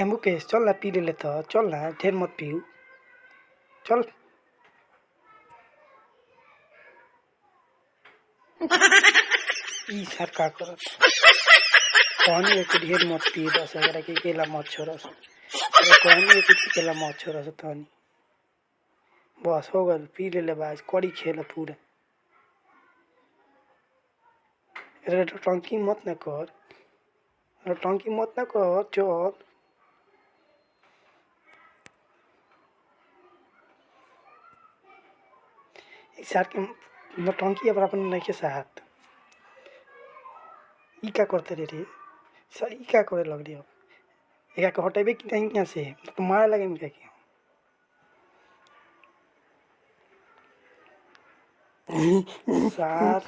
ए मुकेश चल ना पी ले तो चल ना ढेर मत पीऊ चल ई सर का करत कहनी एक ढेर मत पी बस अगर के केला मत छोड़स कहनी एक केला मत छोड़स तनी बस हो गल पी ले बाज कड़ी खेल पूरा अरे टंकी मत न कर टंकी मत न कर चल सर के नौटंकी अब अपन नहीं के साथ ई का करते रे सर ई का करे लग रही अब एक हटेबे कि नहीं यहाँ से तो मारे लगे क्या सर